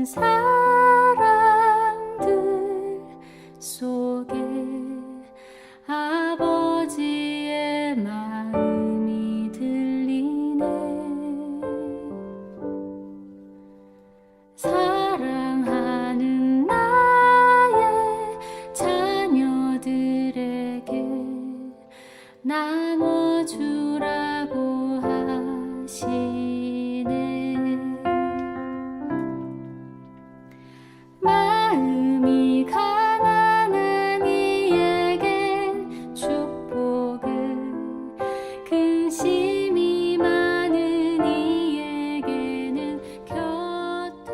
사랑들 속에 아버지의 마음이 들리네. 사랑하는 나의 자녀들에게 나눠주라고 하시네. 마음이 가난한 이에겐 축복을, 근심이 많은 이에게는 곁에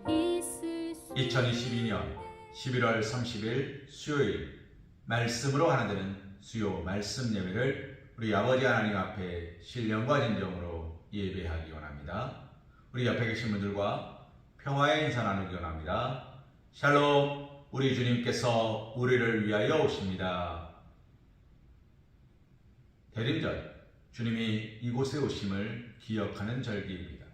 있을 수. 2022년 11월 30일 수요일, 말씀으로 하나 되는 수요 말씀 예배를 우리 아버지 하나님 앞에 신령과 진정으로 예배하기 원합니다. 우리 옆에 계신 분들과 평화의 인사 나누기 원합니다. 샬롬. 우리 주님께서 우리를 위하여 오십니다. 대림절, 주님이 이곳에 오심을 기억하는 절기입니다.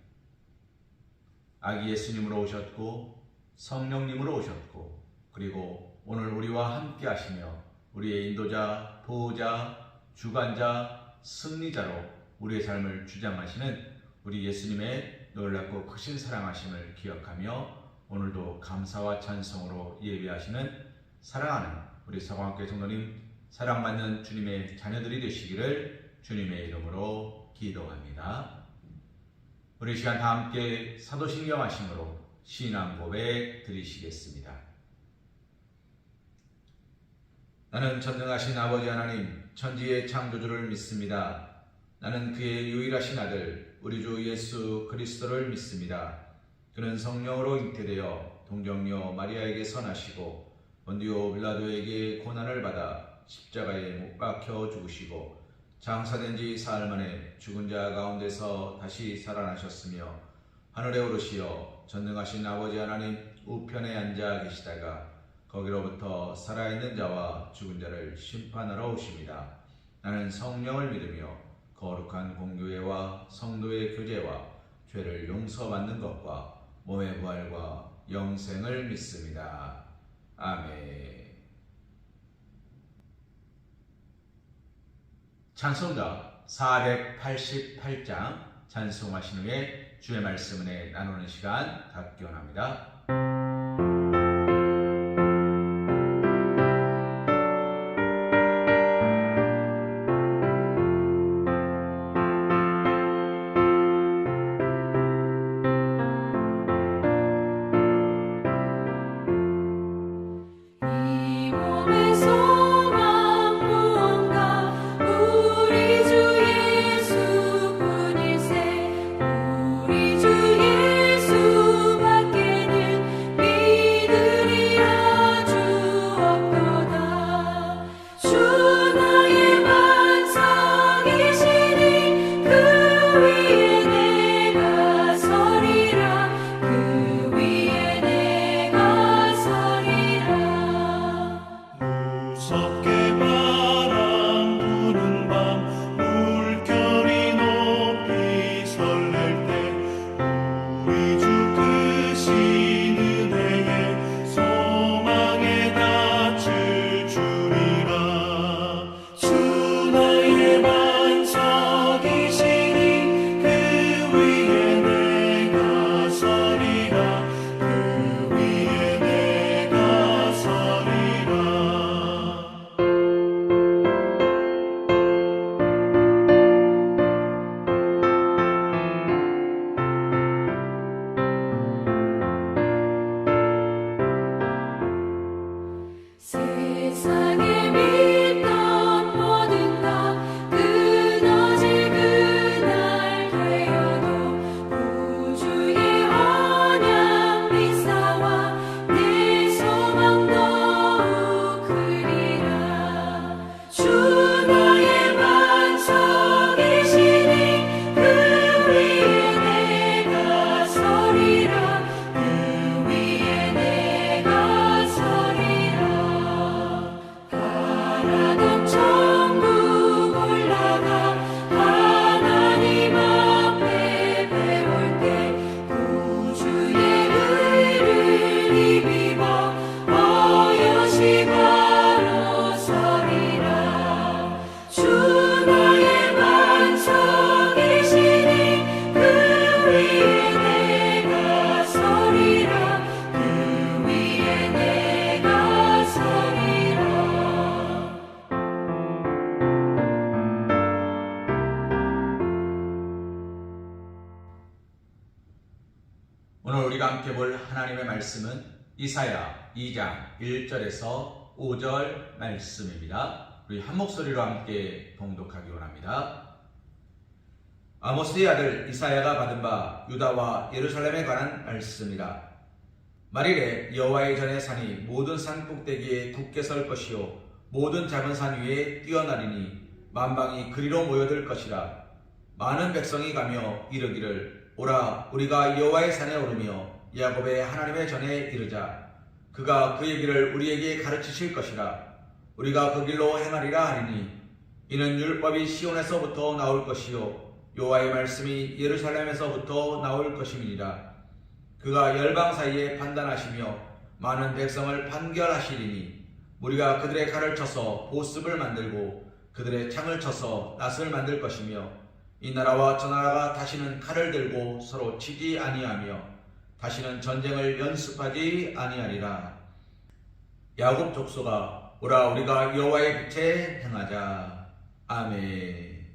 아기 예수님으로 오셨고 성령님으로 오셨고, 그리고 오늘 우리와 함께 하시며 우리의 인도자, 보호자, 주관자, 승리자로 우리의 삶을 주장하시는 우리 예수님의 놀랍고 크신 사랑하심을 기억하며 오늘도 감사와 찬송으로 예배하시는 사랑하는 우리 서광교회 성도님, 사랑받는 주님의 자녀들이 되시기를 주님의 이름으로 기도합니다. 우리 시간 다 함께 사도신경 하심으로 신앙 고백 드리시겠습니다. 나는 전능하신 아버지 하나님, 천지의 창조주를 믿습니다. 나는 그의 유일하신 아들 우리 주 예수 그리스도를 믿습니다. 그는 성령으로 잉태되어 동정녀 마리아에게 선하시고 본디오 빌라도에게 고난을 받아 십자가에 못 박혀 죽으시고 장사된 지 사흘 만에 죽은 자 가운데서 다시 살아나셨으며 하늘에 오르시어 전능하신 아버지 하나님 우편에 앉아 계시다가 거기로부터 살아있는 자와 죽은 자를 심판하러 오십니다. 나는 성령을 믿으며 거룩한 공교회와 성도의 교제와 죄를 용서받는 것과 몸의 부활과 영생을 믿습니다. 아멘. 찬송가 488장 찬송하신 후에 주의 말씀 은혜 나누는 시간 갖기 원합니다. 우리 주 예수밖에는 오늘 우리가 함께 볼 하나님의 말씀은 이사야 2장 1절에서 5절 말씀입니다. 우리 한 목소리로 함께 봉독하기 원합니다. 아모스의 아들 이사야가 받은 바 유다와 예루살렘에 관한 말씀이라. 말일에 여호와의 전에 산이 모든 산 꼭대기에 굳게 설 것이요 모든 작은 산 위에 뛰어나리니 만방이 그리로 모여들 것이라. 많은 백성이 가며 이르기를 오라 우리가 여호와의 산에 오르며 야곱의 하나님의 전에 이르자. 그가 그의 길을 우리에게 가르치실 것이라. 우리가 그 길로 행하리라 하리니 이는 율법이 시온에서부터 나올 것이요 여호와의 말씀이 예루살렘에서부터 나올 것임이니라. 그가 열방 사이에 판단하시며 많은 백성을 판결하시리니 우리가 그들의 칼을 쳐서 보습을 만들고 그들의 창을 쳐서 낫을 만들 것이며 이 나라와 저 나라가 다시는 칼을 들고 서로 치지 아니하며 다시는 전쟁을 연습하지 아니하리라. 야곱 족속아 오라 우리가 여호와의 빛에 행하자. 아멘.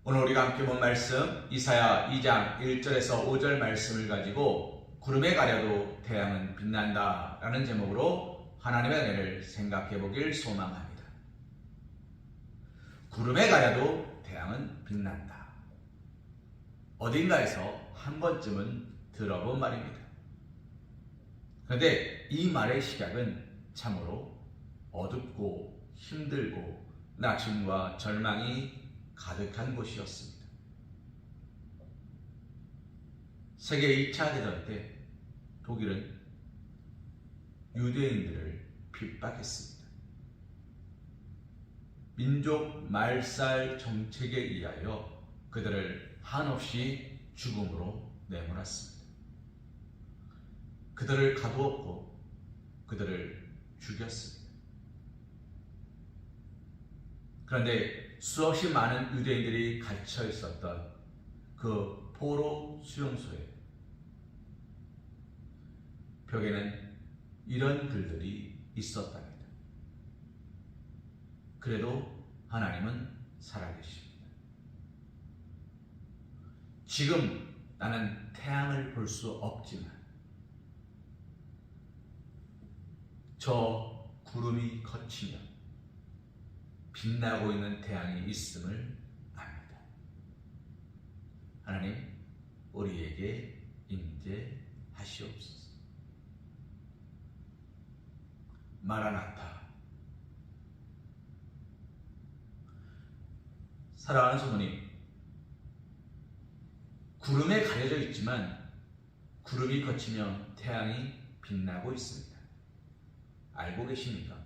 오늘 우리가 함께 본 말씀 이사야 2장 1절에서 5절 말씀을 가지고 구름에 가려도 태양은 빛난다 라는 제목으로 하나님의 은혜를 생각해 보길 소망합니다. 구름에 가려도 태양은 빛난다. 어딘가에서 한 번쯤은 들어본 말입니다. 그런데 이 말의 시작은 참으로 어둡고 힘들고 낙심과 절망이 가득한 곳이었습니다. 세계 2차 대전 때 독일은 유대인들을 핍박했습니다. 민족 말살 정책에 의하여 그들을 한없이 죽음으로 내몰았습니다. 그들을 가두었고 그들을 죽였습니다. 그런데 수없이 많은 유대인들이 갇혀 있었던 그 포로 수용소에 벽에는 이런 글들이 있었답니다. 그래도 하나님은 살아계십니다. 지금 나는 태양을 볼 수 없지만 저 구름이 걷히면 빛나고 있는 태양이 있음을 압니다. 하나님 우리에게 임재하시옵소서. 마라나타. 사랑하는 성도님, 구름에 가려져 있지만 구름이 걷히면 태양이 빛나고 있습니다. 알고 계십니까?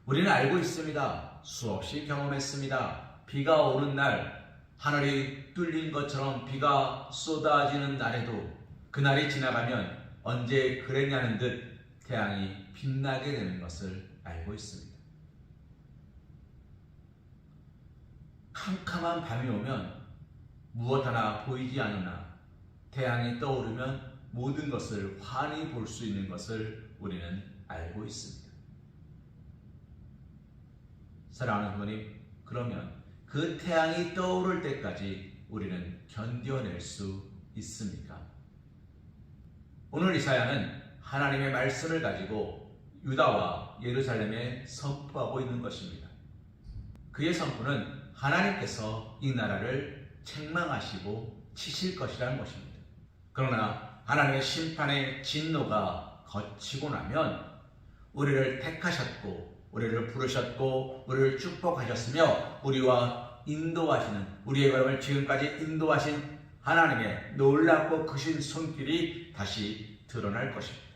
우리는 알고 있습니다. 수없이 경험했습니다. 비가 오는 날 하늘이 뚫린 것처럼 비가 쏟아지는 날에도 그날이 지나가면 언제 그랬냐는 듯 태양이 빛나게 되는 것을 알고 있습니다. 캄캄한 밤이 오면 무엇 하나 보이지 않으나 태양이 떠오르면 모든 것을 환히 볼 수 있는 것을 우리는 알고 있습니다. 사랑하는 부모님, 그러면 그 태양이 떠오를 때까지 우리는 견뎌낼 수 있습니까? 오늘 이사야는 하나님의 말씀을 가지고 유다와 예루살렘에 선포하고 있는 것입니다. 그의 선포는 하나님께서 이 나라를 책망하시고 치실 것이라는 것입니다. 그러나 하나님의 심판의 진노가 거치고 나면 우리를 택하셨고 우리를 부르셨고 우리를 축복하셨으며 우리와 인도하시는 우리의 걸음을 지금까지 인도하신 하나님의 놀랍고 크신 손길이 다시 드러날 것입니다.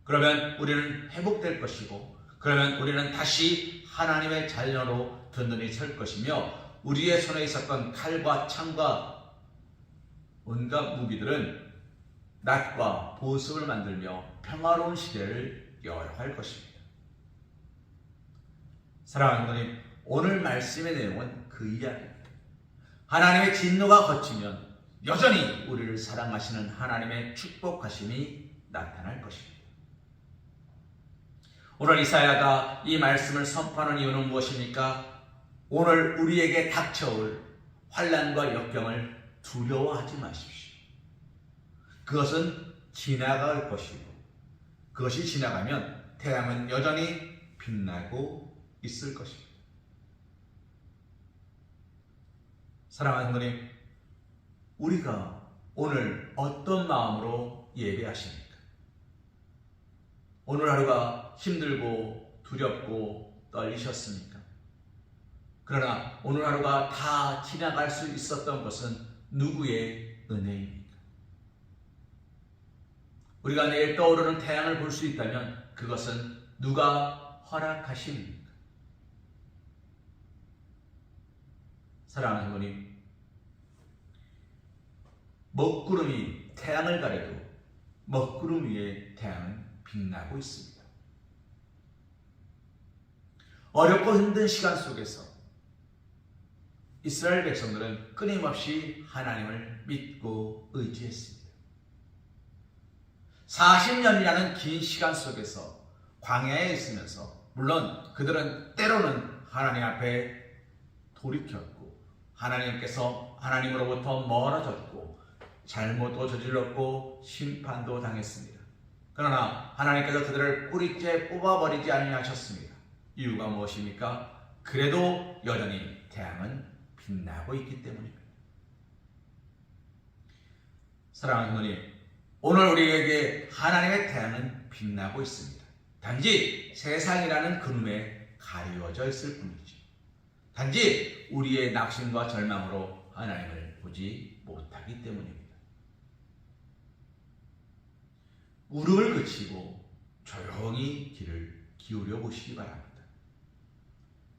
그러면 우리는 회복될 것이고 그러면 우리는 다시 하나님의 자녀로 든든히 설 것이며 우리의 손에 있었던 칼과 창과 온갖 무기들은 낫과 보습을 만들며 평화로운 시대를 여행할 것입니다. 사랑하는 하나님, 오늘 말씀의 내용은 그 이야기입니다. 하나님의 진노가 거치면 여전히 우리를 사랑하시는 하나님의 축복하심이 나타날 것입니다. 오늘 이사야가 이 말씀을 선포하는 이유는 무엇입니까? 오늘 우리에게 닥쳐올 환난과 역경을 두려워하지 마십시오. 그것은 지나갈 것이고 그것이 지나가면 태양은 여전히 빛나고 있을 것입니다. 사랑하는 성도님, 우리가 오늘 어떤 마음으로 예배하십니까? 오늘 하루가 힘들고 두렵고 떨리셨습니까? 그러나 오늘 하루가 다 지나갈 수 있었던 것은 누구의 은혜입니까? 우리가 내일 떠오르는 태양을 볼 수 있다면 그것은 누가 허락하십니까? 사랑하는 성도님, 먹구름이 태양을 가려도 먹구름 위에 태양은 빛나고 있습니다. 어렵고 힘든 시간 속에서 이스라엘 백성들은 끊임없이 하나님을 믿고 의지했습니다. 40년이라는 긴 시간 속에서 광야에 있으면서 물론 그들은 때로는 하나님 앞에 돌이켰고 하나님으로부터 멀어졌고 잘못도 저질렀고 심판도 당했습니다. 그러나 하나님께서 그들을 뿌리째 뽑아버리지 아니하셨습니다. 이유가 무엇입니까? 그래도 여전히 태양은 빛나고 있기 때문입니다. 사랑하는 성도님, 오늘 우리에게 하나님의 태양은 빛나고 있습니다. 단지 세상이라는 그늘에 가려져 있을 뿐이죠. 단지 우리의 낙심과 절망으로 하나님을 보지 못하기 때문입니다. 무릎을 그치고 조용히 귀를 기울여 보시기 바랍니다.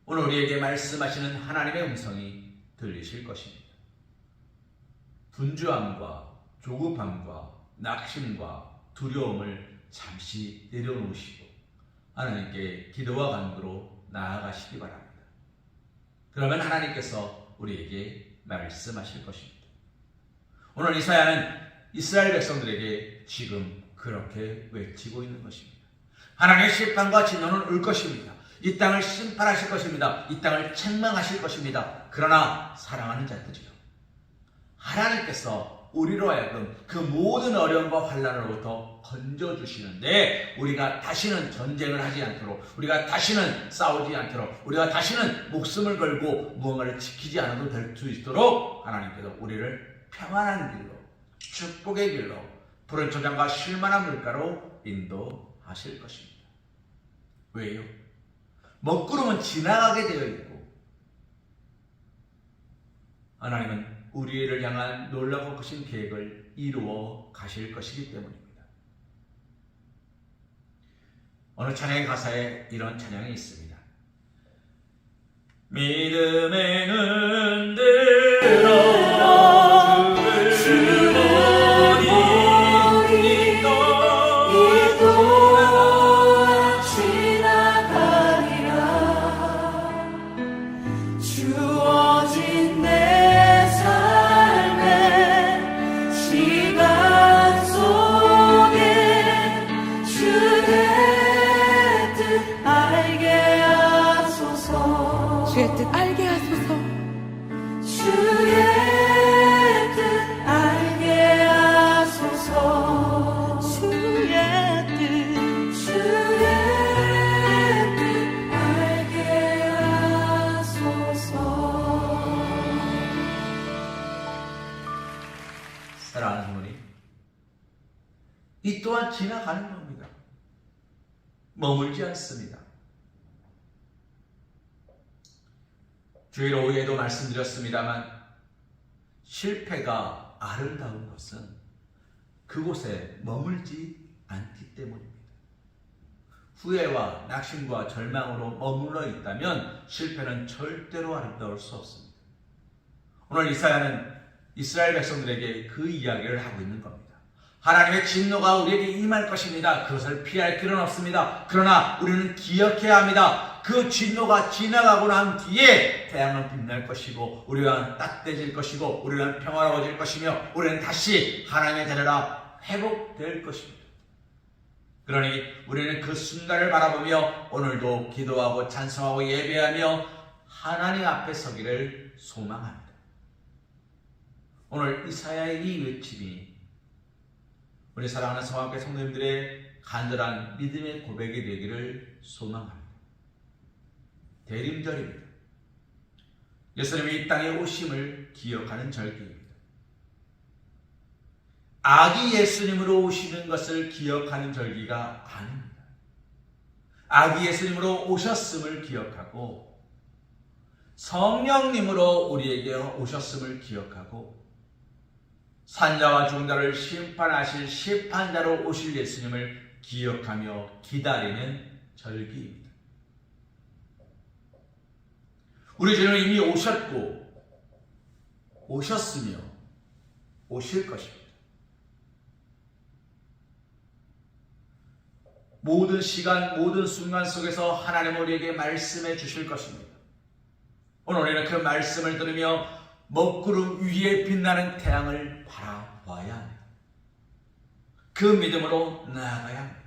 오늘 우리에게 말씀하시는 하나님의 음성이 들리실 것입니다. 분주함과 조급함과 낙심과 두려움을 잠시 내려놓으시고 하나님께 기도와 간구로 나아가시기 바랍니다. 그러면 하나님께서 우리에게 말씀하실 것입니다. 오늘 이사야는 이스라엘 백성들에게 지금 그렇게 외치고 있는 것입니다. 하나님의 심판과 진노는 올 것입니다. 이 땅을 심판하실 것입니다. 이 땅을 책망하실 것입니다. 그러나 사랑하는 자들이요, 하나님께서 우리로 하여금 그 모든 어려움과 환난으로부터 건져주시는데 우리가 다시는 전쟁을 하지 않도록, 우리가 다시는 싸우지 않도록, 우리가 다시는 목숨을 걸고 무언가를 지키지 않아도 될 수 있도록 하나님께서 우리를 평안한 길로, 축복의 길로, 푸른 초장과 쉴만한 물가로 인도하실 것입니다. 왜요? 먹구름은 지나가게 되어 있고 하나님은 우리를 향한 놀라고 크신 계획을 이루어 가실 것이기 때문입니다. 어느 찬양의 가사에 이런 찬양이 있습니다. 믿음의 눈 들어 주를 보니 이 또한 지나가리라. 주어진 내 삶의 시간 속에 주의 뜻 알게 하소서. 주의 뜻 알게 하소서. 주의 뜻 알게 하소서. 주의 뜻 알게 하소서. 사랑하는 성도님, 이 또한 지나가는 겁니다. 머물지 않습니다. 주일 오후에도 말씀드렸습니다만 실패가 아름다운 것은 그곳에 머물지 않기 때문입니다. 후회와 낙심과 절망으로 머물러 있다면 실패는 절대로 아름다울 수 없습니다. 오늘 이사야는 이스라엘 백성들에게 그 이야기를 하고 있는 겁니다. 하나님의 진노가 우리에게 임할 것입니다. 그것을 피할 길은 없습니다. 그러나 우리는 기억해야 합니다. 그 진노가 지나가고 난 뒤에 태양은 빛날 것이고 우리는 따뜻해질 것이고 우리는 평화로워질 것이며 우리는 다시 하나님의 자녀라 회복될 것입니다. 그러니 우리는 그 순간을 바라보며 오늘도 기도하고 찬송하고 예배하며 하나님 앞에 서기를 소망합니다. 오늘 이사야의 이 외침이 우리 사랑하는 성악교 성도님들의 간절한 믿음의 고백이 되기를 소망합니다. 대림절입니다. 예수님이 이 땅에 오심을 기억하는 절기입니다. 아기 예수님으로 오시는 것을 기억하는 절기가 아닙니다. 아기 예수님으로 오셨음을 기억하고 성령님으로 우리에게 오셨음을 기억하고 산자와 중자를 심판하실 심판자로 오실 예수님을 기억하며 기다리는 절기입니다. 우리 주님은 이미 오셨고 오셨으며 오실 것입니다. 모든 시간, 모든 순간 속에서 하나님 우리에게 말씀해 주실 것입니다. 오늘 우리는 그 말씀을 들으며 먹구름 위에 빛나는 태양을 바라봐야 합니다. 그 믿음으로 나아가야 합니다.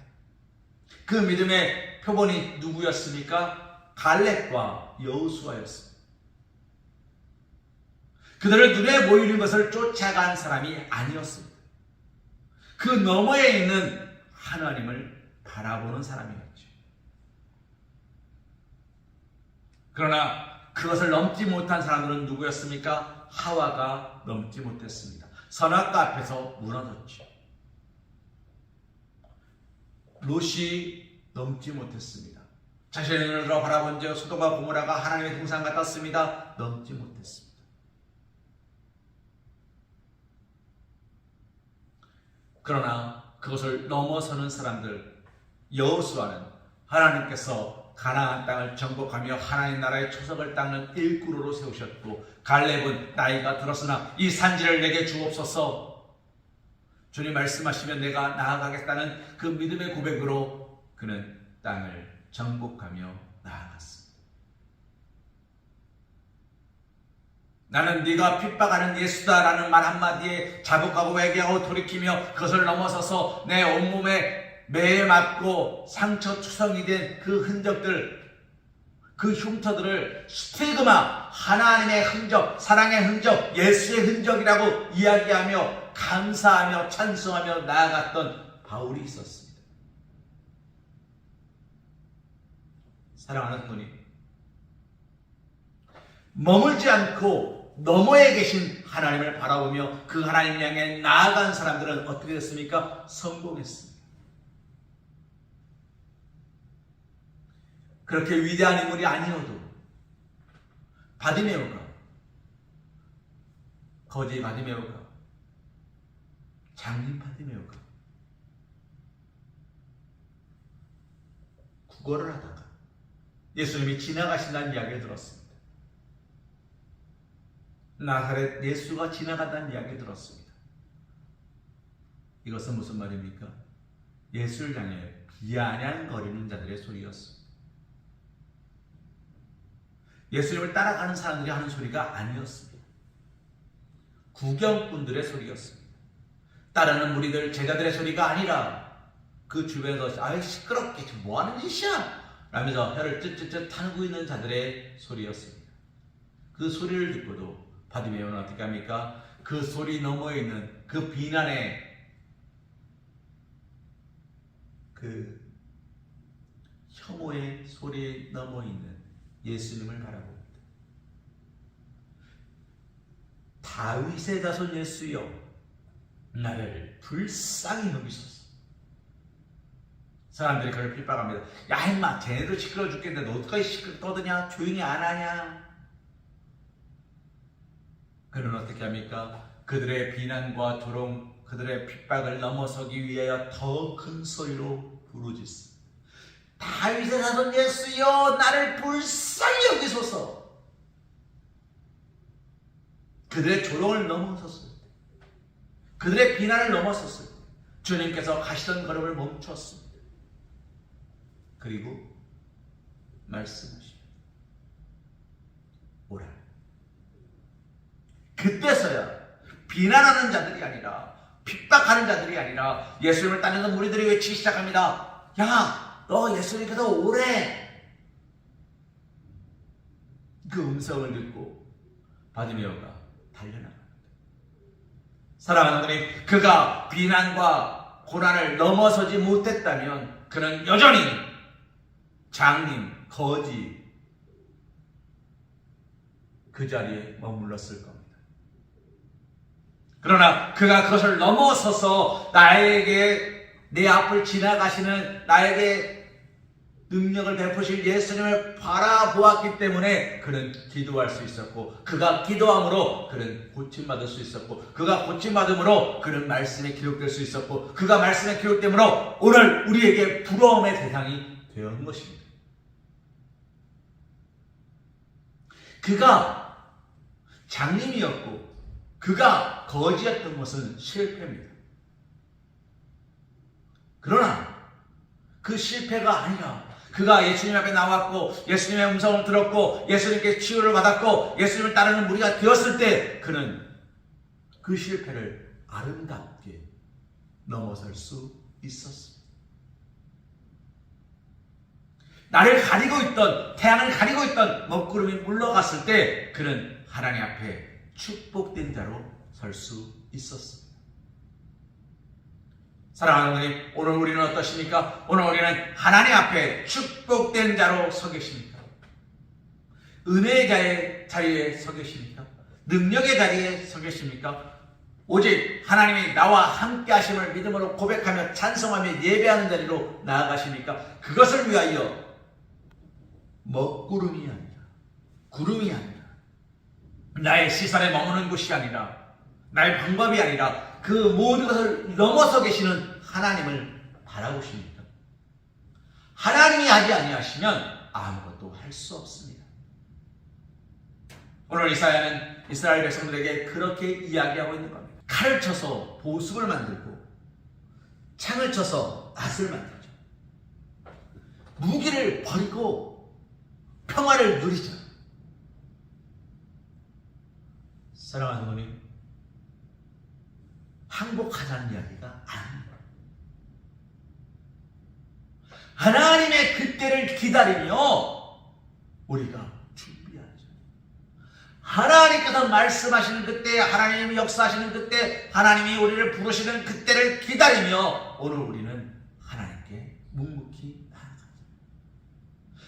그 믿음의 표본이 누구였습니까? 갈렙과 여호수아였습니다. 그들을 눈에 보이는 것을 쫓아간 사람이 아니었습니다. 그 너머에 있는 하나님을 바라보는 사람이었죠. 그러나 그것을 넘지 못한 사람들은 누구였습니까? 하와가 넘지 못했습니다. 선악과 앞에서 무너졌죠. 롯이 넘지 못했습니다. 자신의 눈을 들어 바라본 즉 소돔과 고모라가 하나님의 동산 같았습니다. 넘지 못했습니다. 그러나 그것을 넘어서는 사람들, 여호수아는 하나님께서 가나안 땅을 정복하며 하나님 나라의 초석을 닦는 일꾼으로 세우셨고, 갈렙은 나이가 들었으나 이 산지를 내게 주옵소서, 주님 말씀하시면 내가 나아가겠다는 그 믿음의 고백으로 그는 땅을 정복하며 나아갔습니다. 나는 네가 핍박하는 예수다라는 말 한마디에 자복하고 회개하고 돌이키며 그것을 넘어서서 내 온몸에 매에 맞고 상처 투성이 된 그 흔적들, 그 흉터들을 스티그마, 하나님의 흔적, 사랑의 흔적, 예수의 흔적이라고 이야기하며 감사하며 찬송하며 나아갔던 바울이 있었습니다. 사랑하는 성도님, 머물지 않고 너머에 계신 하나님을 바라보며 그 하나님 향해 나아간 사람들은 어떻게 됐습니까? 성공했습니다. 그렇게 위대한 인물이 아니어도 바디메오가, 거지 바디메오가, 장님 바디메오가 구걸을 하다가 예수님이 지나가신다는 이야기를 들었습니다. 나사렛 예수가 지나간다는 이야기를 들었습니다. 이것은 무슨 말입니까? 예수를 향해 비아냥거리는 자들의 소리였습니다. 예수님을 따라가는 사람들이 하는 소리가 아니었습니다. 구경꾼들의 소리였습니다. 따르는 무리들, 제자들의 소리가 아니라 그 주변에서 아유 시끄럽게 지금 뭐하는 짓이야? 라면서 혀를 쯧쯧쯧 타고 있는 자들의 소리였습니다. 그 소리를 듣고도 바디메오는 어떻게 합니까? 그 소리 너머에 있는 그 비난의 그 혐오의 소리에 넘어 있는 예수님을 바라봅니다. 다윗의 자손 예수여, 나를 불쌍히 여기소서. 사람들이 그를 핍박합니다. 야 임마, 쟤네들 시끄러워 죽겠는데 너 어떡하게 시끄러 떠드냐? 조용히 안 하냐? 그는 어떻게 합니까? 그들의 비난과 조롱, 그들의 핍박을 넘어서기 위하여 더 큰 소리로 부르짖습니다. 다윗의 자손 예수여, 나를 불쌍히 여기소서. 그들의 조롱을 넘어섰을 때, 그들의 비난을 넘어섰을 때 주님께서 가시던 걸음을 멈췄습니다. 그리고 말씀하십니다. 오라. 그때서야 비난하는 자들이 아니라, 핍박하는 자들이 아니라 예수님을 따르는 무리들이 외치기 시작합니다. 야, 너 예수님께서 오래. 그 음성을 듣고 바디메오가 달려나갑니다. 사랑하는 하나님, 그가 비난과 고난을 넘어서지 못했다면 그는 여전히 장님, 거지 그 자리에 머물렀을 겁니다. 그러나 그가 그것을 넘어서서 나에게 내 앞을 지나가시는 나에게 능력을 베푸실 예수님을 바라보았기 때문에 그는 기도할 수 있었고, 그가 기도함으로 그는 고침받을 수 있었고, 그가 고침받음으로 그는 말씀에 기록될 수 있었고, 그가 말씀에 기록됨으로 오늘 우리에게 부러움의 대상이 되었는 것입니다. 그가 장님이었고 그가 거지였던 것은 실패입니다. 그러나 그 실패가 아니라 그가 예수님 앞에 나왔고 예수님의 음성을 들었고 예수님께 치유를 받았고 예수님을 따르는 무리가 되었을 때 그는 그 실패를 아름답게 넘어설 수 있었습니다. 나를 가리고 있던, 태양을 가리고 있던 먹구름이 물러갔을 때 그는 하나님 앞에 축복된 자로 설 수 있었습니다. 사랑하는 하나님, 오늘 우리는 어떠십니까? 오늘 우리는 하나님 앞에 축복된 자로 서 계십니까? 은혜의 자리에 서 계십니까? 능력의 자리에 서 계십니까? 오직 하나님이 나와 함께 하심을 믿음으로 고백하며 찬송하며 예배하는 자리로 나아가십니까? 그것을 위하여 먹구름이 아니라, 구름이 아니라, 나의 시선에 머무는 곳이 아니라, 나의 방법이 아니라 그 모든 것을 넘어서 계시는 하나님을 바라보십니까? 하나님이 하지 아니하시면 아무것도 할 수 없습니다. 오늘 이사야는 이스라엘 백성들에게 그렇게 이야기하고 있는 겁니다. 칼을 쳐서 보습을 만들고 창을 쳐서 낫을 만들죠. 무기를 버리고 평화를 누리자. 사랑하는 어머님, 항복하자는 이야기가 아닙니다. 하나님의 그때를 기다리며 우리가 준비하자. 하나님께서 말씀하시는 그때, 하나님이 역사하시는 그때, 하나님이 우리를 부르시는 그때를 기다리며 오늘 우리는 하나님께 묵묵히 나아가자.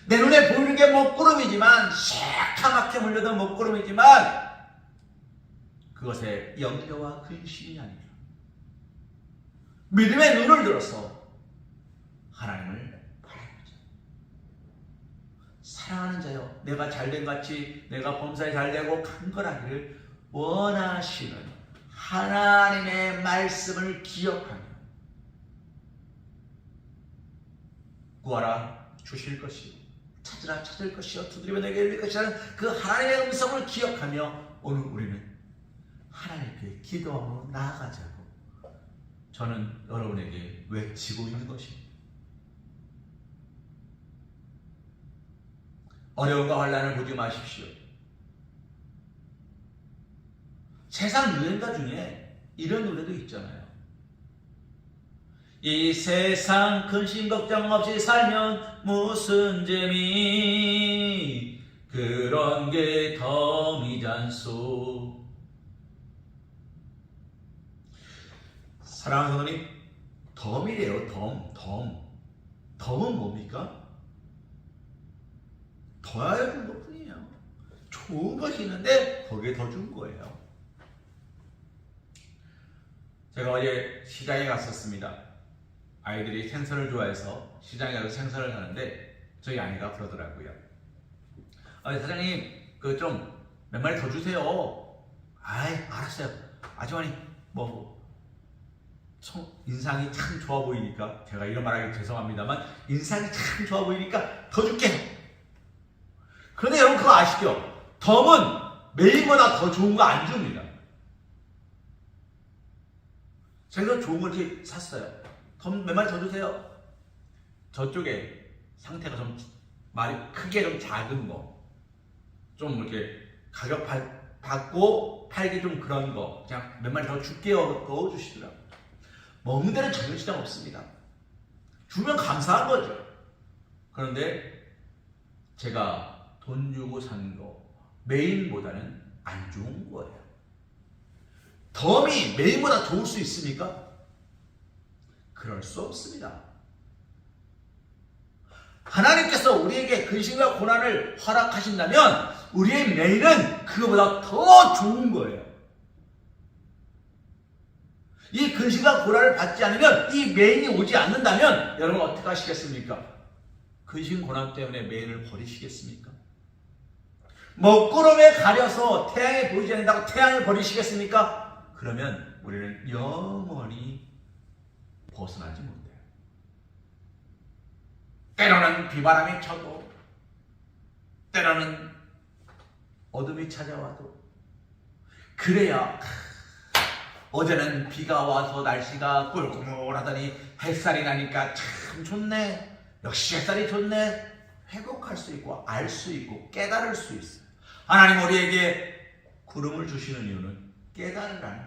내 눈에 보이는 게 먹구름이지만, 새카맣게 물려던 먹구름이지만 그것에 염려와 근심이 아니라 믿음의 눈을 들어서 하나님을 바라보자. 사랑하는 자여, 내가 잘된 같이 내가 범사에 잘되고 강건하기를 원하시는 하나님의 말씀을 기억하며 구하라 주실 것이요, 찾으라 찾을 것이요, 두드리면 내게 열릴 것이라는 그 하나님의 음성을 기억하며 오늘 우리는 하나님께 기도하며 나아가자고 저는 여러분에게 외치고 있는 것입니다. 어려움과 환난을 보지 마십시오. 세상 유행가 중에 이런 노래도 있잖아요. 이 세상 근심 걱정 없이 살면 무슨 재미, 그런 게 덤이잖소. 사랑하는 하나님, 덤이래요. 덤은 뭡니까? 더 준 것뿐이에요. 좋은 것이 있는데 거기에 더 준 거예요. 제가 어제 시장에 갔었습니다. 아이들이 생선을 좋아해서 시장에 가서 생선을 사는데 저희 아내가 그러더라고요. 사장님, 그 좀 몇 마리 더 주세요. 아이, 알았어요. 아주머니, 인상이 참 좋아 보이니까, 제가 이런 말하기 죄송합니다만 인상이 참 좋아 보이니까 더 줄게요. 그런데 여러분 그거 아시죠? 덤은 메인보다 더 좋은 거 안 줍니다. 제가 좋은 걸 이렇게 샀어요. 덤 몇 마리 더 주세요. 저쪽에 상태가 좀 말이 크게 좀 작은 거, 좀 이렇게 가격 받고 팔기 좀 그런 거, 그냥 몇 마리 더 줄게요 넣어주시더라고요. 먹는 데는 전혀 지장 없습니다. 주면 감사한 거죠. 그런데 제가 돈 주고 산 거 메인보다는 안 좋은 거예요. 덤이 매인보다 좋을 수 있습니까? 그럴 수 없습니다. 하나님께서 우리에게 근심과 고난을 허락하신다면 우리의 매일은 그거보다 더 좋은 거예요. 이 근심과 고난을 받지 않으면, 이 매인이 오지 않는다면 여러분 어떻게 하시겠습니까? 근심 고난 때문에 매인을 버리시겠습니까? 먹구름에 가려서 태양이 보이지 않는다고 태양을 버리시겠습니까? 그러면 우리는 영원히 벗어나지 못해요. 때로는 비바람이 쳐도, 때로는 어둠이 찾아와도, 그래야 어제는 비가 와서 날씨가 꿀꿀하더니 햇살이 나니까 참 좋네, 역시 햇살이 좋네, 회복할 수 있고 알 수 있고 깨달을 수 있어요. 하나님 우리에게 구름을 주시는 이유는 깨달으라는 거예요.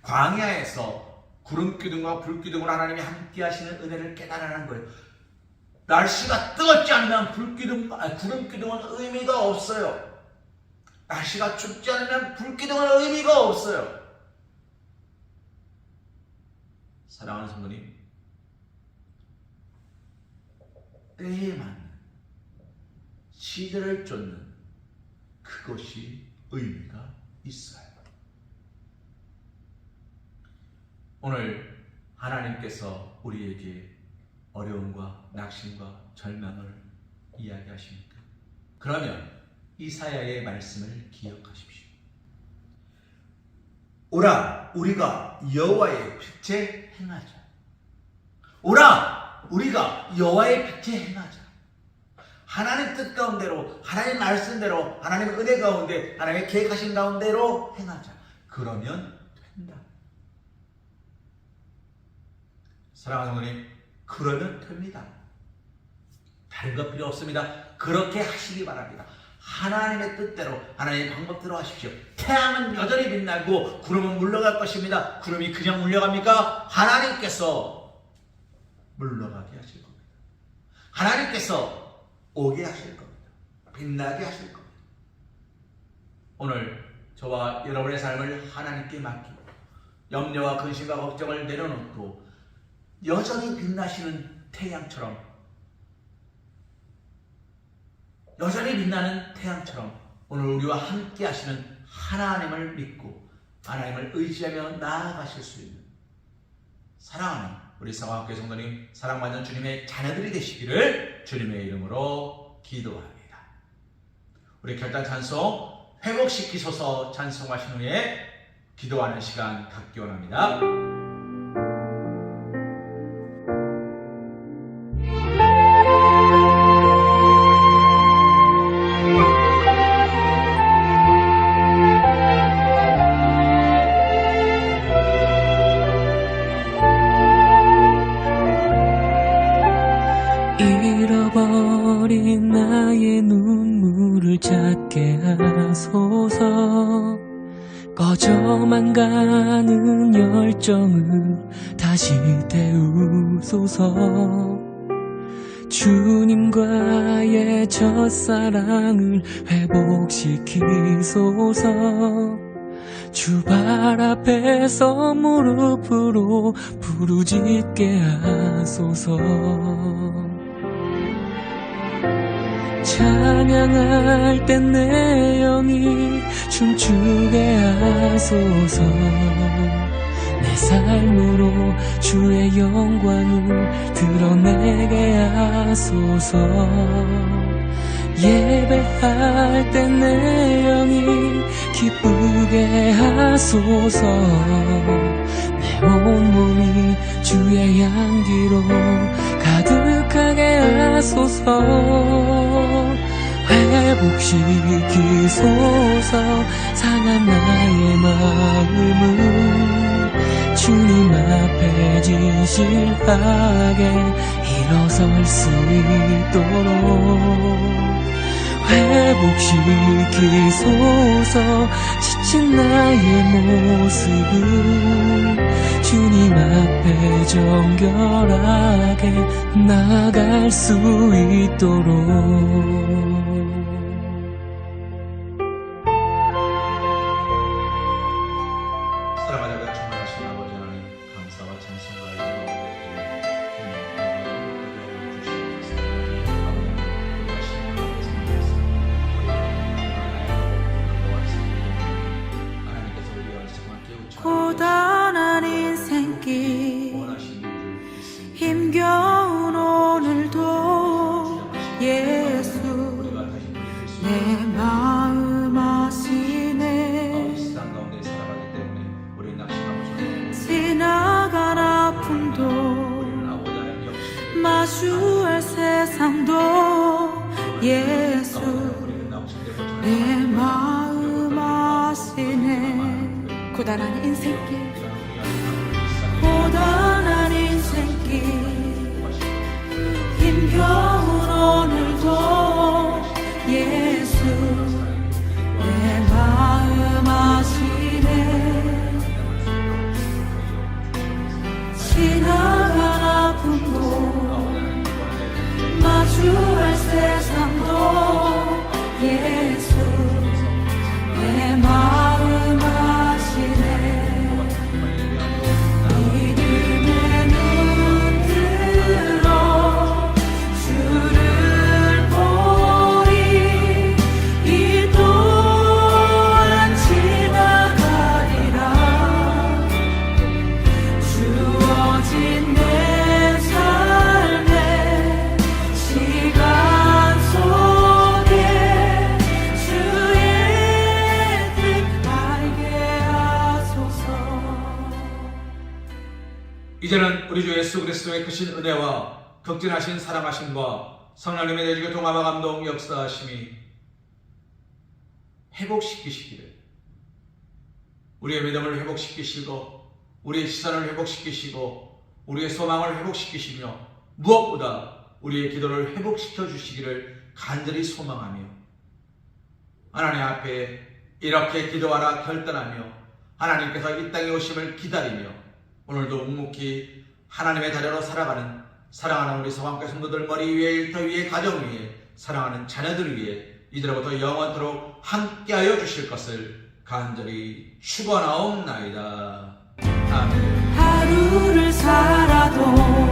광야에서 구름 기둥과 불 기둥으로 하나님이 함께 하시는 은혜를 깨달으라는 거예요. 날씨가 뜨겁지 않으면 구름 기둥은 의미가 없어요. 날씨가 춥지 않으면 불 기둥은 의미가 없어요. 사랑하는 성도님, 때에 맞는 시대를 쫓는 그것이 의미가 있어요. 오늘 하나님께서 우리에게 어려움과 낙심과 절망을 이야기하십니까? 그러면 이사야의 말씀을 기억하십시오. 오라 우리가 여호와의 빛에 행하자. 오라 우리가 여호와의 빛에 행하자. 하나님 뜻 가운데로, 하나님 말씀대로, 하나님의 은혜 가운데, 하나님의 계획하신 가운데로 행하자. 그러면 된다. 사랑하는 성도님, 그러면 됩니다. 다른 것 필요 없습니다. 그렇게 하시기 바랍니다. 하나님의 뜻대로, 하나님의 방법대로 하십시오. 태양은 여전히 빛나고 구름은 물러갈 것입니다. 구름이 그냥 물러갑니까? 하나님께서 물러가게 하실 겁니다. 하나님께서 오게 하실 겁니다. 빛나게 하실 겁니다. 오늘 저와 여러분의 삶을 하나님께 맡기고 염려와 근심과 걱정을 내려놓고 여전히 빛나시는 태양처럼, 여전히 빛나는 태양처럼 오늘 우리와 함께 하시는 하나님을 믿고 하나님을 의지하며 나아가실 수 있는 사랑하는 우리 성화학교 성도님, 사랑받는 주님의 자녀들이 되시기를 주님의 이름으로 기도합니다. 우리 결단 찬송 회복시키소서 찬송하신 후에 기도하는 시간 갖기 원합니다. 잃어버린 나의 눈물을 찾게 하소서. 꺼져만 가는 열정을 다시 태우소서. 주님과의 첫사랑을 회복시키소서. 주 발 앞에서 무릎으로 부르짖게 하소서. 찬양할 때 내 영이 춤추게 하소서. 내 삶으로 주의 영광을 드러내게 하소서. 예배할 때 내 영이 기쁘게 하소서. 내 온몸이 주의 향기로 가득하게 하소서. 회복시키소서. 상한 나의 마음을 주님 앞에 진실하게 일어설 수 있도록 회복시키소서. 지친 나의 모습을 주님 앞에 정결하게 나아갈 수 있도록 내 마음 아시네. 고단한 인생길, 고단한 인생길, 힘겨운 오늘도 예수 내 마음 아시네. 지나간 아픔도 마주할 세상도 예수 내 마음 아시네. 믿음의 눈 들어 주를 보리. 이 또한 지나가리라. 주어진 내 삶의 시간 속에 주의 뜻 알게 하소서. 이제는 우리 주 예수 그리스도의 크신 은혜와 극진하신 사랑하심과 성령님의 내주교 동화와 감동 역사하심이 회복시키시기를, 우리의 믿음을 회복시키시고 우리의 시선을 회복시키시고 우리의 소망을 회복시키시며 무엇보다 우리의 기도를 회복시켜 주시기를 간절히 소망하며 하나님 앞에 이렇게 기도하라 결단하며 하나님께서 이 땅에 오심을 기다리며 오늘도 묵묵히 하나님의 자녀로 살아가는 사랑하는 우리 서강교 성도들 머리 위에, 일터 위에, 가정 위에, 사랑하는 자녀들 위에 이제로부터 영원토록 함께하여 주실 것을 간절히 축원하옵나이다. 아멘. 하루를 살아도